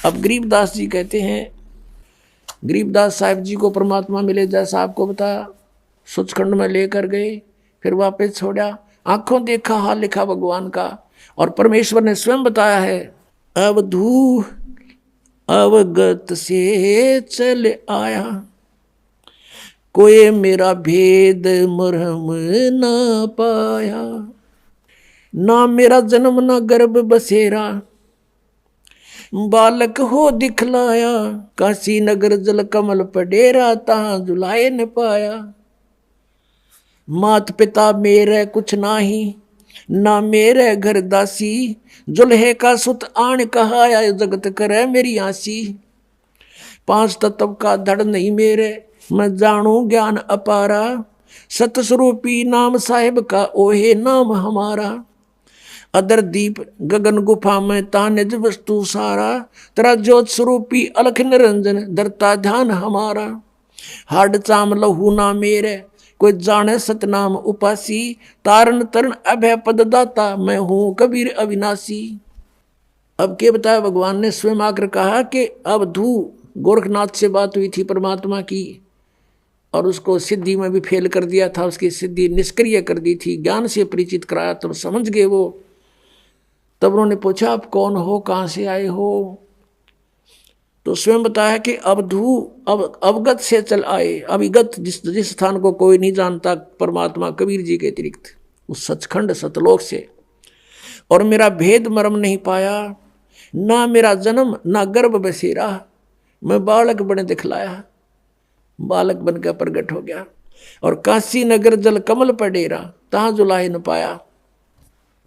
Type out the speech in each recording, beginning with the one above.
अब गरीबदास जी कहते हैं, गरीबदास साहिब जी को परमात्मा मिले, जैसा आपको बताया, सचखंड में लेकर गए, फिर वापस छोड़ा, आंखों देखा हाल लिखा भगवान का। और परमेश्वर ने स्वयं बताया है, अवधू अवगत से चल आया, कोई मेरा भेद मरहम ना पाया। ना मेरा जन्म ना गर्भ बसेरा, बालक हो दिखलाया, काशी नगर जल कमल पडेरा, तहां जुलाए न पाया। मात पिता मेरे कुछ नाही, ना मेरे घर दासी, जुल्हे का सुत आण कहाया, जगत करे मेरी आसी। पांच तत्व का धड़ नहीं मेरे, मैं जानू ज्ञान अपारा, सतस्वरूपी नाम साहिब का ओहे नाम हमारा। अदर दीप गगन गुफा में तानिज वस्तु सारा, तेरा ज्योत स्वरूपी अलख निरंजन धरता ध्यान हमारा। हाड चाम लहू ना मेरे, कोई जाने सतनाम उपासी, तारण तरण अभय पद दाता, मैं हूं कबीर अविनाशी। अब क्या बताया, भगवान ने स्वयं आकर कहा कि अब धू गोरखनाथ से बात हुई थी परमात्मा की, और उसको सिद्धि में भी फेल कर दिया था, उसकी सिद्धि निष्क्रिय कर दी थी, ज्ञान से परिचित कराया, तब समझ गए वो। तब उन्होंने पूछा आप कौन हो, कहाँ से आए हो? तो स्वयं बताया कि अवधू अवगत से चल आए। अविगत जिस स्थान को कोई नहीं जानता परमात्मा कबीर जी के अतिरिक्त, उस सचखंड सतलोक से। और मेरा भेद मर्म नहीं पाया, ना मेरा जन्म ना गर्भ बसेरा, मैं बालक बने दिखलाया, बालक बनकर प्रगट हो गया। और काशी नगर जल कमल पर डेरा, तहां जुलाए न पाया।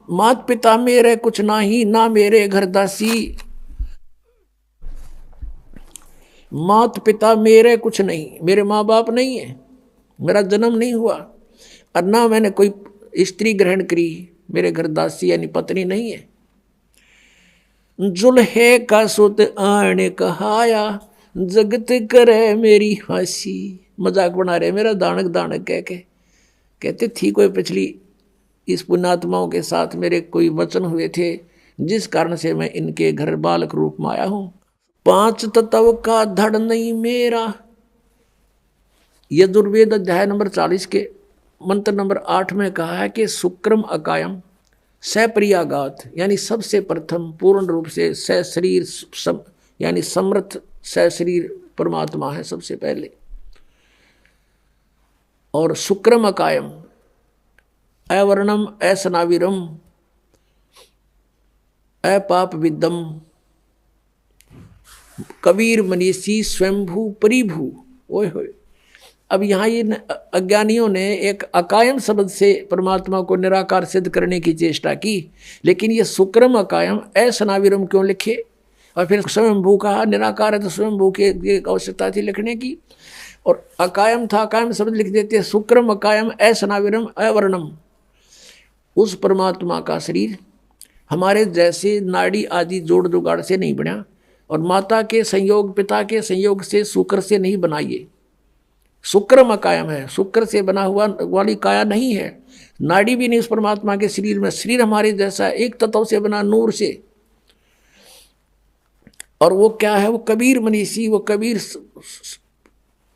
मात पिता मेरे कुछ नाही, ना मेरे घर दासी, मात पिता मेरे कुछ नहीं, मेरे माँ बाप नहीं है, मेरा जन्म नहीं हुआ, और ना मैंने कोई स्त्री ग्रहण करी, मेरे घर दासी यानी पत्नी नहीं है। जुल्हे का सुत आने कहाया, जगत करे मेरी हंसी। मजाक बना रहे मेरा दानक दानक कह के। कहते थी कोई पिछली इस पुण्यात्माओं के साथ मेरे कोई वचन हुए थे, जिस कारण से मैं इनके घर बालक रूप में आया हूं। पांच तत्व का धड़ नहीं मेरा, यजुर्वेद अध्याय नंबर 40 के मंत्र नंबर 8 में कहा है कि शुक्रम अकायम सप्रियागात, यानी सबसे प्रथम पूर्ण रूप से सशरीर यानी समर्थ सशरीर परमात्मा है सबसे पहले। और शुक्रम अकायम अवर्णम असनाविरम अपाप विदम कबीर मनीषी स्वयंभू परिभू। ओए होए, अब यहाँ ये अज्ञानियों ने एक अकायम शब्द से परमात्मा को निराकार सिद्ध करने की चेष्टा की, लेकिन ये शुक्रम अकायम असनाविरम क्यों लिखे? और फिर स्वयंभू कहा, निराकार है तो स्वयंभू की आवश्यकता थी लिखने की, और अकायम था, अकायम शब्द लिख देते। शुक्रम अकायम असनाविरम अवर्णम, उस परमात्मा का शरीर हमारे जैसे नाड़ी आदि जोड़ जुगाड़ से नहीं बना, और माता के संयोग पिता के संयोग से शुक्र से नहीं बनाइए। शुक्रम अकायम है, शुक्र से बना हुआ वाली काया नहीं है, नाड़ी भी नहीं उस परमात्मा के शरीर में। शरीर हमारे जैसा एक तत्व से बना, नूर से। और वो क्या है? वो कबीर मनीषी, वो कबीर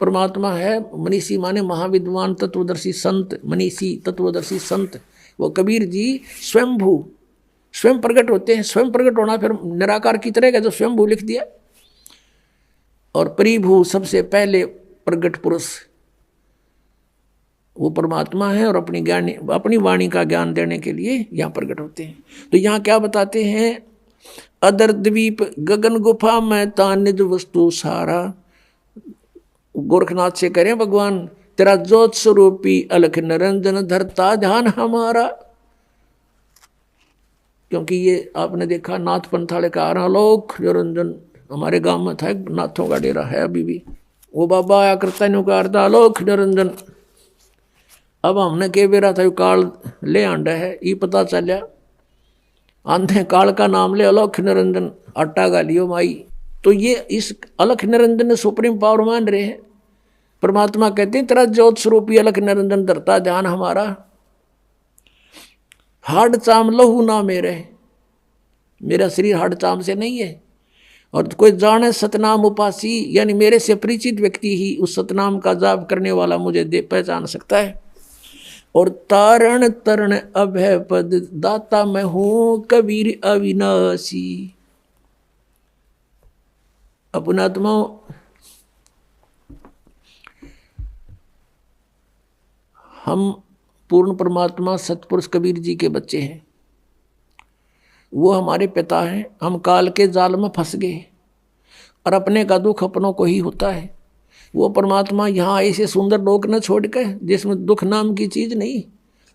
परमात्मा है। मनीषी माने महाविद्वान तत्वदर्शी संत, मनीषी तत्वदर्शी संत। वो कबीर जी स्वयंभू, स्वयं प्रकट होते हैं। स्वयं प्रकट होना फिर निराकार की तरह का, जो स्वयंभू लिख दिया। और परिभू, सबसे पहले प्रगट पुरुष वो परमात्मा है, और अपनी वाणी का ज्ञान देने के लिए यहाँ प्रकट होते हैं। तो यहाँ क्या बताते हैं? अदर द्वीप गगन गुफा में तानिज वस्तु सारा। गोरखनाथ से करें भगवान, तेरा ज्योत स्वरूपी अलख निरंजन धरता ध्यान हमारा। क्योंकि ये आपने देखा नाथ पंथाले का आलोक निरंजन, हमारे गांव में था एक नाथों का डेरा है अभी भी, वो बाबा आया करता नु का आलोक निरंजन। अब हमने के बेरा था काल ले आंडा है, ये पता चलिया आंधे काल का नाम ले अलोक निरंजन, आटा गालियो माई। तो ये इस अलख निरंजन ने सुप्रीम पावर मान रहे हैं। परमात्मा कहते हैं तेरा ज्योत स्वरूपी अलख निरंजन धरता ध्यान हमारा। हाड चाम लहू ना मेरे, मेरा शरीर हाड चाम से नहीं है, और कोई जाने सतनाम उपासी, यानी मेरे से परिचित व्यक्ति ही उस सतनाम का जाप करने वाला मुझे पहचान सकता है। और तारण तरण अभय पद दाता मैं हूं कबीर अविनाशी। अपनात्मा, हम पूर्ण परमात्मा सतपुरुष कबीर जी के बच्चे हैं, वो हमारे पिता हैं। हम काल के जाल में फंस गए और अपने का दुख अपनों को ही होता है। वो परमात्मा यहाँ ऐसे सुंदर लोक न छोड़ के जिसमें दुख नाम की चीज नहीं,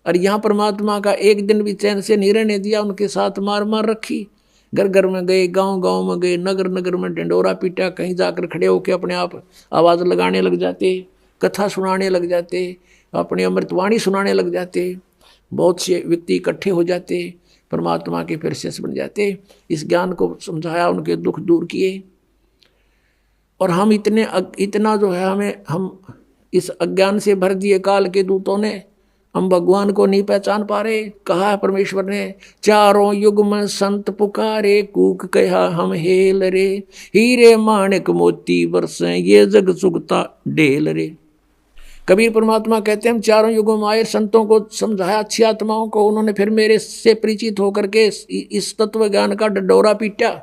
और यहाँ परमात्मा का एक दिन भी चैन से नहीं रहने दिया। उनके साथ मार मार रखी, घर घर में गए, गांव गांव में गए, नगर नगर में डंडोरा पीटा, कहीं जाकर खड़े होकर अपने आप आवाज़ लगाने लग जाते, कथा सुनाने लग जाते, अपनी अमृतवाणी सुनाने लग जाते। बहुत से व्यक्ति इकट्ठे हो जाते, परमात्मा के फिर शिष्य बन जाते। इस ज्ञान को समझाया, उनके दुख दूर किए। और हम इतना जो है हम इस अज्ञान से भर दिए काल के दूतों ने, हम भगवान को नहीं पहचान पा रहे। कहा परमेश्वर ने, चारों युग में संत पुकारे, कूक कहा हम हेल रे, हीरे माणिक मोती बरसे ये जग सुगता ढेल रे। कबीर परमात्मा कहते हैं हम चारों युगों में आए, संतों को समझाया, अच्छी आत्माओं को, उन्होंने फिर मेरे से परिचित होकर के इस तत्व ज्ञान का डंडोरा पीटा।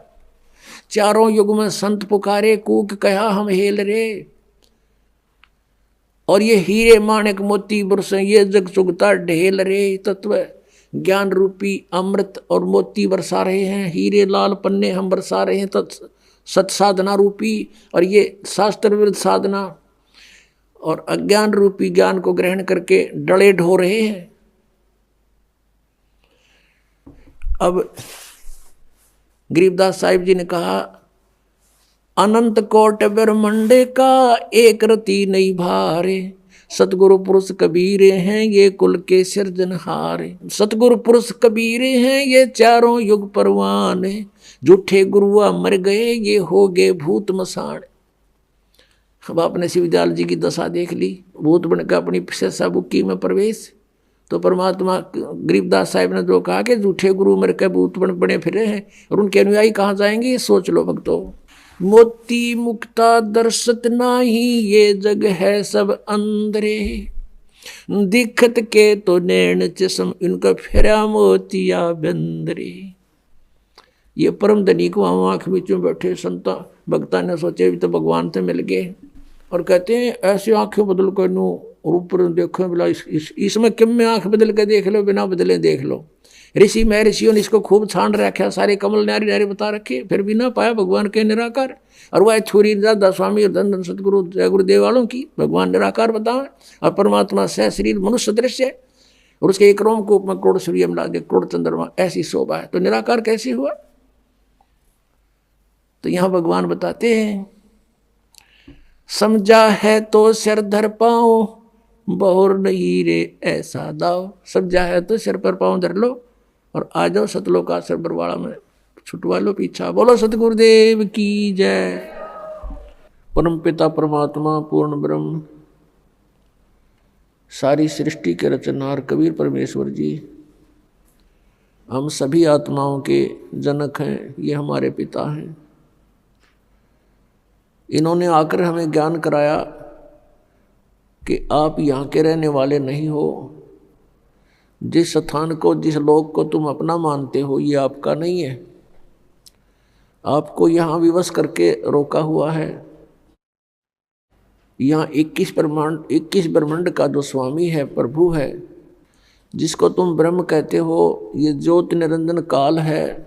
चारों युग में संत पुकारे, कूक कहा हम हेल रे, और ये हीरे माणिक मोती बरसे ये जग सुगता ढेल रे। तत्व ज्ञान रूपी अमृत और मोती बरसा रहे हैं, हीरे लाल पन्ने हम बरसा रहे हैं सत साधना रूपी, और ये शास्त्र विरुद्ध साधना और अज्ञान रूपी ज्ञान को ग्रहण करके डले ढो रहे हैं। अब गरीबदास साहिब जी ने कहा, अनंत कोट ब्रह्मंड का एक रति नहीं भारे, सतगुरु पुरुष कबीर हैं ये कुल के सिरजनहारे। सतगुरु पुरुष कबीर हैं ये चारों युग परवान, झूठे गुरुआ मर गए ये हो गए भूत मसान। अब आपने शिवदयाल जी की दशा देख ली, भूत बनकर अपनी शेषा बुक्की में प्रवेश। तो परमात्मा गरीबदास साहिब ने जो कहा कि झूठे गुरु मर के भूत बने फिरे हैं, और उनके अनुयायी कहाँ जाएंगे, सोच लो भक्तों। मोती मुक्ता दर्शत नाही ये जग है सब अंदरे, दिखत के तो नैन चश्म इनका फेरा मोतिया बंदरे। ये परम धनी को वहाँ आँख बीचों बैठे संता भक्ता ने सोचे भी तो भगवान से मिल गए, और कहते हैं ऐसे आँखें बदल कर नो और ऊपर देखो, बोला इसमें किम में आँख बदल के देख लो, बिना बदले देख लो। ऋषि महर्षियों ने इसको खूब छान रखा, सारे कमल नारी नारी बता रखे, फिर भी ना पाया भगवान के निराकार। और वह छुरी दादा स्वामी और धन धन सतगुरु जय गुरुदेव वालों की भगवान निराकार बतावे, और परमात्मा सह शरीर मनुष्य दृश्य है, और उसके एक रोम को में करोड़ सूर्य मिला दे, करोड़ चंद्रमा, ऐसी शोभा है। तो निराकार कैसे हुआ? तो यहाँ भगवान बताते हैं, समझा है तो सिर धर पाओ, बहुर नहीं रे ऐसा दाओ। समझा है तो सिर पर पाँव धर लो और आ जाओ सतलोक का सर बरवाड़ा में छुटवा लो पीछा। बोलो सतगुरुदेव की जय। परम पिता परमात्मा पूर्ण ब्रह्म सारी सृष्टि के रचनहार कबीर परमेश्वर जी हम सभी आत्माओं के जनक हैं, ये हमारे पिता हैं। इन्होंने आकर हमें ज्ञान कराया कि आप यहाँ के रहने वाले नहीं हो, जिस स्थान को जिस लोक को तुम अपना मानते हो ये आपका नहीं है, आपको यहाँ विवश करके रोका हुआ है। यहाँ 21 ब्रह्मांड का जो स्वामी है, प्रभु है, जिसको तुम ब्रह्म कहते हो, ये ज्योति निरंजन काल है,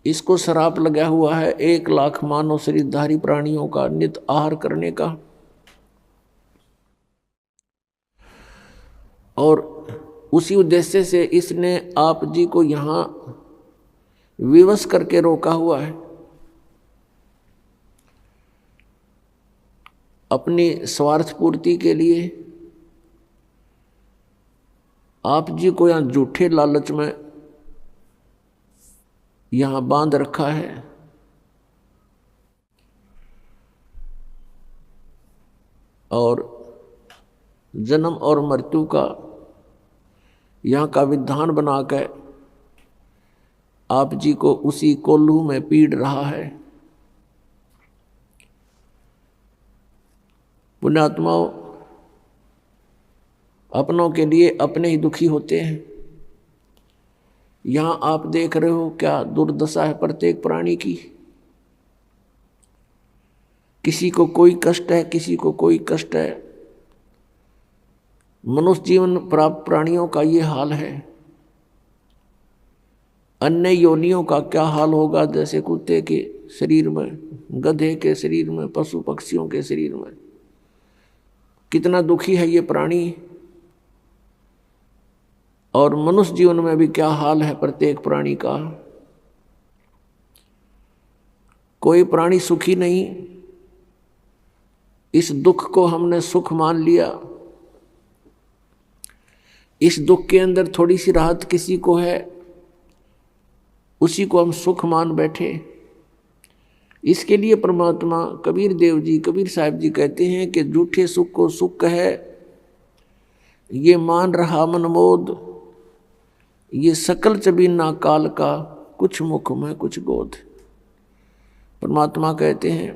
इसको श्राप लगा हुआ है 1 लाख मानव शरीरधारी प्राणियों का नित आहार करने का। और उसी उद्देश्य से इसने आप जी को यहाँ विवश करके रोका हुआ है। अपनी स्वार्थ पूर्ति के लिए आप जी को यहाँ झूठे लालच में यहाँ बांध रखा है। और जन्म और मृत्यु का यहाँ का विधान बनाकर आप जी को उसी कोल्हू में पीड़ रहा है। पुण्यात्माओं, अपनों के लिए अपने ही दुखी होते हैं। यहाँ आप देख रहे हो क्या दुर्दशा है प्रत्येक प्राणी की। किसी को कोई कष्ट है, किसी को कोई कष्ट है। मनुष्य जीवन प्राप्त प्राणियों का ये हाल है। अन्य योनियों का क्या हाल होगा, जैसे कुत्ते के शरीर में, गधे के शरीर में, पशु पक्षियों के शरीर में। कितना दुखी है ये प्राणी। और मनुष्य जीवन में भी क्या हाल है प्रत्येक प्राणी का। कोई प्राणी सुखी नहीं। इस दुख को हमने सुख मान लिया। इस दुख के अंदर थोड़ी सी राहत किसी को है, उसी को हम सुख मान बैठे। इसके लिए परमात्मा कबीर देव जी, कबीर साहब जी कहते हैं कि झूठे सुख को सुख कहे, ये मान रहा मन मोद, ये सकल चबीना काल का, कुछ मुख में कुछ गोद। परमात्मा कहते हैं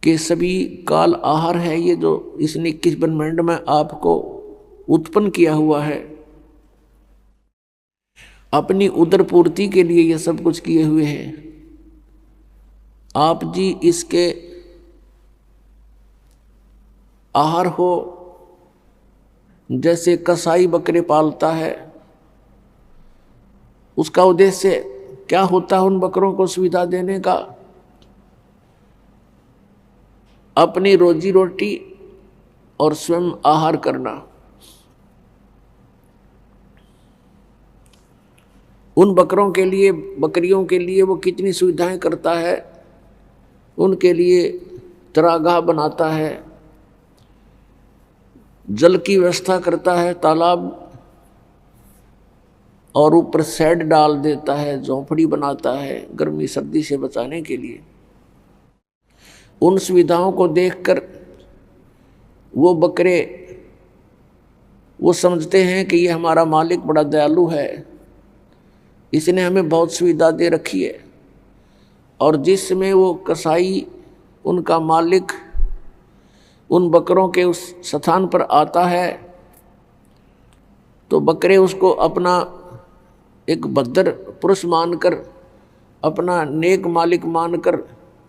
कि सभी काल आहार है ये जो इसने 21 ब्रह्मांड में आपको उत्पन्न किया हुआ है, अपनी उदर पूर्ति के लिए ये सब कुछ किए हुए हैं। आप जी इसके आहार हो। जैसे कसाई बकरे पालता है, उसका उद्देश्य क्या होता है उन बकरों को सुविधा देने का? अपनी रोजी रोटी और स्वयं आहार करना। उन बकरों के लिए, बकरियों के लिए वो कितनी सुविधाएं करता है। उनके लिए चरागाह बनाता है, जल की व्यवस्था करता है, तालाब, और ऊपर शेड डाल देता है, झोंपड़ी बनाता है गर्मी सर्दी से बचाने के लिए। उन सुविधाओं को देखकर वो बकरे वो समझते हैं कि ये हमारा मालिक बड़ा दयालु है, इसने हमें बहुत सुविधा दे रखी है। और जिसमें वो कसाई, उनका मालिक, उन बकरों के उस स्थान पर आता है तो बकरे उसको अपना एक भद्र पुरुष मानकर, अपना नेक मालिक मानकर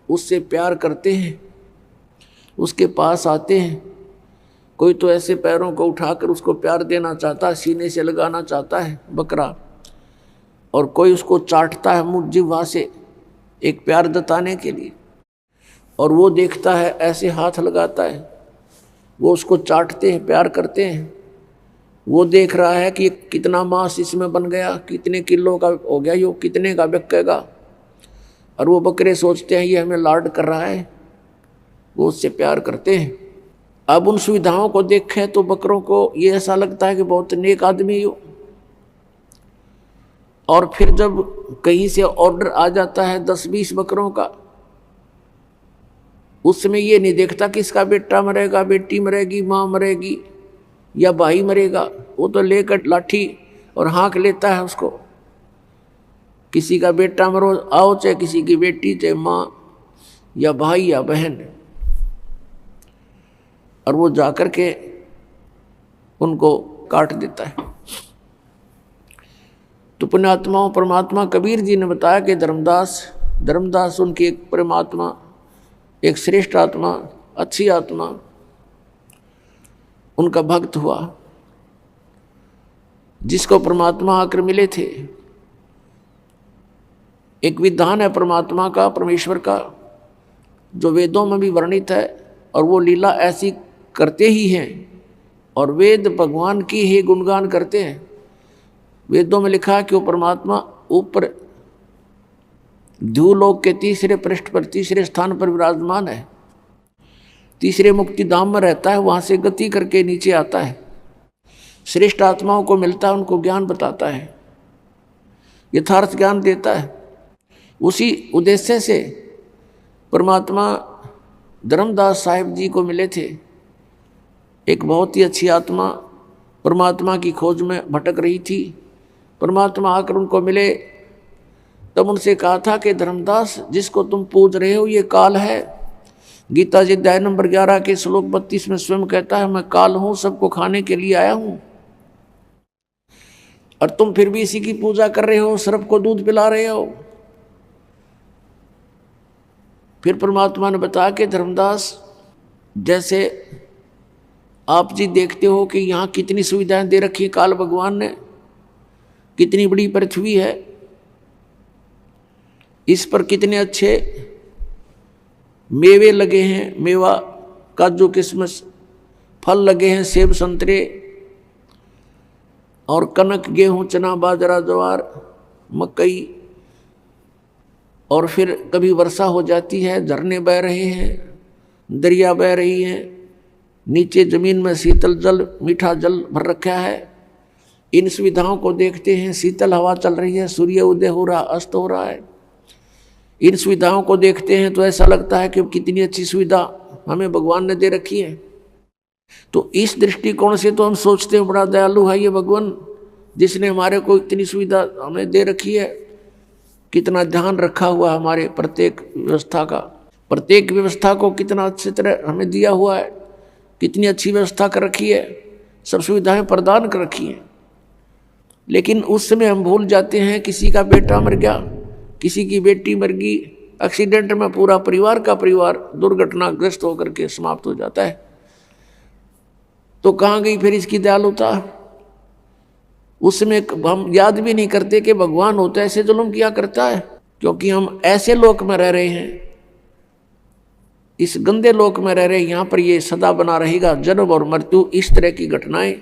उससे प्यार करते हैं, उसके पास आते हैं। कोई तो ऐसे पैरों को उठाकर उसको प्यार देना चाहता है, सीने से लगाना चाहता है बकरा, और कोई उसको चाटता है मुँह जिह्वा से एक प्यार जताने के लिए। और वो देखता है, ऐसे हाथ लगाता है, वो उसको चाटते हैं, प्यार करते हैं। वो देख रहा है कि कितना मांस इसमें बन गया, कितने किलो का हो गया, यो कितने का बिकेगा। और वो बकरे सोचते हैं ये हमें लाड कर रहा है, वो उससे प्यार करते हैं। अब उन सुविधाओं को देखें तो बकरों को ये ऐसा लगता है कि बहुत नेक आदमी हो। और फिर जब कहीं से ऑर्डर आ जाता है 10-20 बकरों का, उस समय ये नहीं देखता कि इसका बेटा मरेगा, बेटी मरेगी, माँ मरेगी या भाई मरेगा। वो तो लेकर लाठी और हाँक लेता है उसको। किसी का बेटा मरो आओ, चाहे किसी की बेटी, चाहे माँ या भाई या बहन, और वो जाकर के उनको काट देता है। तो पुण्यात्माओं, परमात्मा कबीर जी ने बताया कि धर्मदास उनकी एक परमात्मा, एक श्रेष्ठ आत्मा, अच्छी आत्मा, उनका भक्त हुआ, जिसको परमात्मा आकर मिले थे। एक विधान है परमात्मा का, परमेश्वर का, जो वेदों में भी वर्णित है, और वो लीला ऐसी करते ही हैं। और वेद भगवान की ही गुणगान करते हैं। वेदों में लिखा है कि वो परमात्मा ऊपर ध्रुवलोक के तीसरे पृष्ठ पर, तीसरे स्थान पर विराजमान है। तीसरे मुक्ति धाम में रहता है, वहाँ से गति करके नीचे आता है, श्रेष्ठ आत्माओं को मिलता है, उनको ज्ञान बताता है, यथार्थ ज्ञान देता है। उसी उद्देश्य से परमात्मा धर्मदास साहिब जी को मिले थे। एक बहुत ही अच्छी आत्मा परमात्मा की खोज में भटक रही थी। परमात्मा आकर उनको मिले, तब उनसे कहा था कि धर्मदास, जिसको तुम पूज रहे हो ये काल है, गीता जी अध्याय नंबर 11 के श्लोक 32 में स्वयं कहता है, मैं काल हूं, सबको खाने के लिए आया हूं, और तुम फिर भी इसी की पूजा कर रहे हो, सर्प को दूध पिला रहे हो। फिर परमात्मा ने बताया कि धर्मदास, जैसे आप जी देखते हो कि यहाँ कितनी सुविधाएं दे रखी है काल भगवान ने, कितनी बड़ी पृथ्वी है, इस पर कितने अच्छे मेवे लगे हैं, मेवा काजू किशमिश, फल लगे हैं, सेब संतरे, और कनक गेहूं चना बाजरा ज्वार मकई, और फिर कभी वर्षा हो जाती है, झरने बह रहे हैं, दरिया बह रही है, नीचे जमीन में शीतल जल मीठा जल भर रखा है। इन सुविधाओं को देखते हैं, शीतल हवा चल रही है, सूर्य उदय हो रहा, अस्त हो रहा है। इन सुविधाओं को देखते हैं तो ऐसा लगता है कि कितनी अच्छी सुविधा हमें भगवान ने दे रखी है। तो इस दृष्टिकोण से तो हम सोचते हैं बड़ा दयालु है ये भगवान, जिसने हमारे को इतनी सुविधा हमें दे रखी है, कितना ध्यान रखा हुआ है हमारे प्रत्येक व्यवस्था का, प्रत्येक व्यवस्था को कितना अच्छी तरह हमें दिया हुआ है, कितनी अच्छी व्यवस्था कर रखी है, सब सुविधाएं प्रदान कर रखी हैं। लेकिन उस समय हम भूल जाते हैं, किसी का बेटा मर गया, किसी की बेटी मर गई, एक्सीडेंट में पूरा परिवार का परिवार दुर्घटनाग्रस्त होकर के समाप्त हो जाता है। तो कहाँ गई फिर इसकी दयालुता? उसमें हम याद भी नहीं करते कि भगवान होता है ऐसे जुल्म किया करता है, क्योंकि हम ऐसे लोक में रह रहे हैं, इस गंदे लोक में रह रहे हैं। यहाँ पर ये सदा बना रहेगा, जन्म और मृत्यु, इस तरह की घटनाएं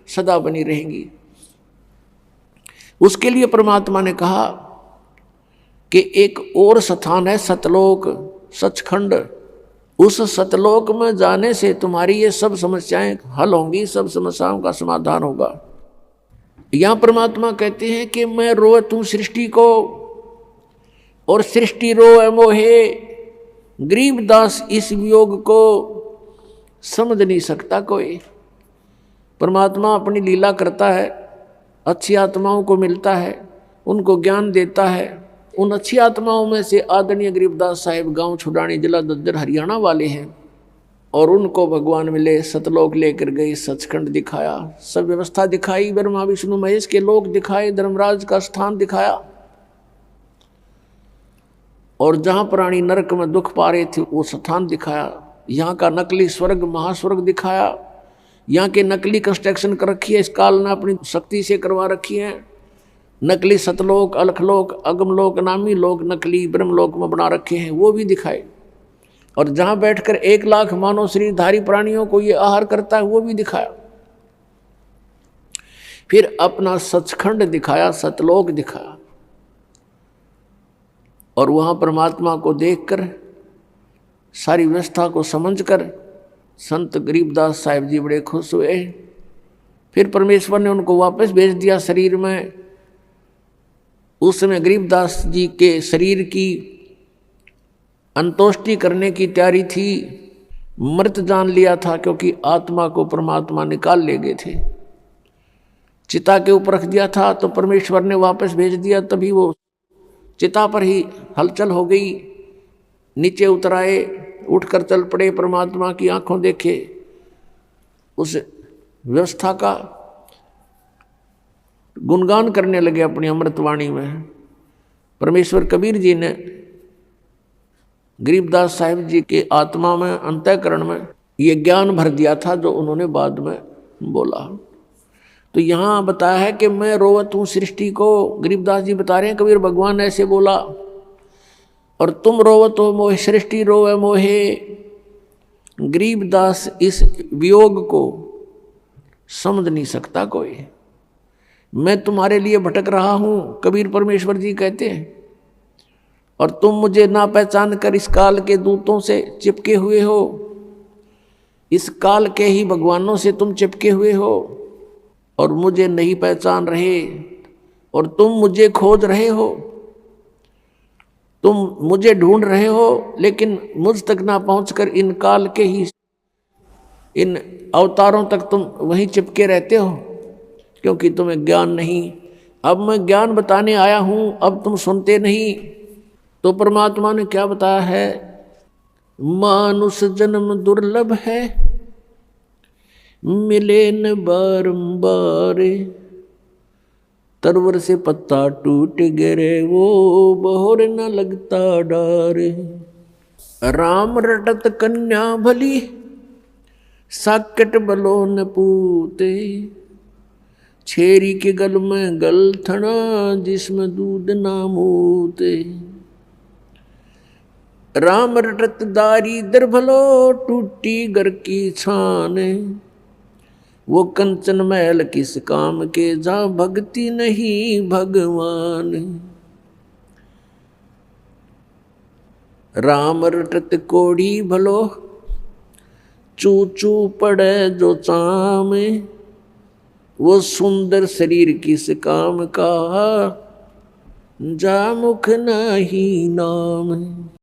सदा बनी रहेंगी। उसके लिए परमात्मा ने कहा कि एक और स्थान है सतलोक, सचखंड। उस सतलोक में जाने से तुम्हारी ये सब समस्याएं हल होंगी, सब समस्याओं का समाधान होगा। यहां परमात्मा कहते हैं कि मैं रोवत हूं सृष्टि को, और सृष्टि रोए मोहे, गरीबदास इस वियोग को समझ नहीं सकता कोई। परमात्मा अपनी लीला करता है, अच्छी आत्माओं को मिलता है, उनको ज्ञान देता है। उन अच्छी आत्माओं में से आदरणीय गरीबदास साहिब गांव छुड़ानी जिला दद्दर हरियाणा वाले हैं, और उनको भगवान मिले, सतलोक लेकर गए, सचखंड दिखाया, सब व्यवस्था दिखाई, ब्रह्मा विष्णु महेश के लोक दिखाए, धर्मराज का स्थान दिखाया, और जहां प्राणी नरक में दुख पा रहे थे वो स्थान दिखाया। यहाँ का नकली स्वर्ग महास्वर्ग दिखाया, यहाँ के नकली कंस्ट्रक्शन कर रखी है, इस काल ने अपनी शक्ति से करवा रखी है। नकली सतलोक, अलखलोक, अगमलोक नामी लोक नकली ब्रह्मलोक में बना रखे हैं, वो भी दिखाए। और जहां बैठकर 1 लाख मानव शरीरधारी प्राणियों को ये आहार करता है, वो भी दिखाया। फिर अपना सचखंड दिखाया, सतलोक दिखाया, और वहां परमात्मा को देखकर, सारी व्यवस्था को समझकर संत गरीबदास साहिब जी बड़े खुश हुए। फिर परमेश्वर ने उनको वापस भेज दिया शरीर में। उस समय गरीबदास जी के शरीर की अंतोष्टि करने की तैयारी थी, मृत जान लिया था, क्योंकि आत्मा को परमात्मा निकाल ले गए थे। चिता के ऊपर रख दिया था तो परमेश्वर ने वापस भेज दिया, तभी वो चिता पर ही हलचल हो गई। नीचे उतर आए, उठकर चल पड़े, परमात्मा की आंखों देखे, उस व्यवस्था का गुणगान करने लगे अपनी अमृतवाणी में। परमेश्वर कबीर जी ने गरीबदास साहिब जी के आत्मा में, अंतःकरण में ये ज्ञान भर दिया था जो उन्होंने बाद में बोला। तो यहाँ बताया है कि मैं रोवत हूँ सृष्टि को, गरीबदास जी बता रहे हैं कबीर भगवान ने ऐसे बोला, और तुम रोवत हो मोहे, सृष्टि रोवे मोहे। गरीबदास इस वियोग को समझ नहीं सकता कोई। मैं तुम्हारे लिए भटक रहा हूँ, कबीर परमेश्वर जी कहते हैं, और तुम मुझे ना पहचान कर इस काल के दूतों से चिपके हुए हो, इस काल के ही भगवानों से तुम चिपके हुए हो, और मुझे नहीं पहचान रहे, और तुम मुझे खोज रहे हो, तुम मुझे ढूंढ रहे हो, लेकिन मुझ तक ना पहुंचकर इन काल के ही इन अवतारों तक तुम वहीं चिपके रहते हो, क्योंकि तुम्हें ज्ञान नहीं। अब मैं ज्ञान बताने आया हूँ, अब तुम सुनते नहीं। तो परमात्मा ने क्या बताया है मानुष जन्म दुर्लभ है, मिले न बारंबार। तरवर से पत्ता टूट गिरे, वो बहोर न लगता डार। राम रटत कन्या भली, साकट बलो न पूते। छेरी के गल में गलथना, जिसमें दूध ना मूते। राम रटत दारी दर भलो, टूटी घर की छान। वो कंचन महल किस काम के, जहाँ भक्ति नहीं भगवान। राम रटत कोड़ी भलो, चू चू पड़े जो चाम। वो सुंदर शरीर किस काम का, जा मुख नहीं नाम।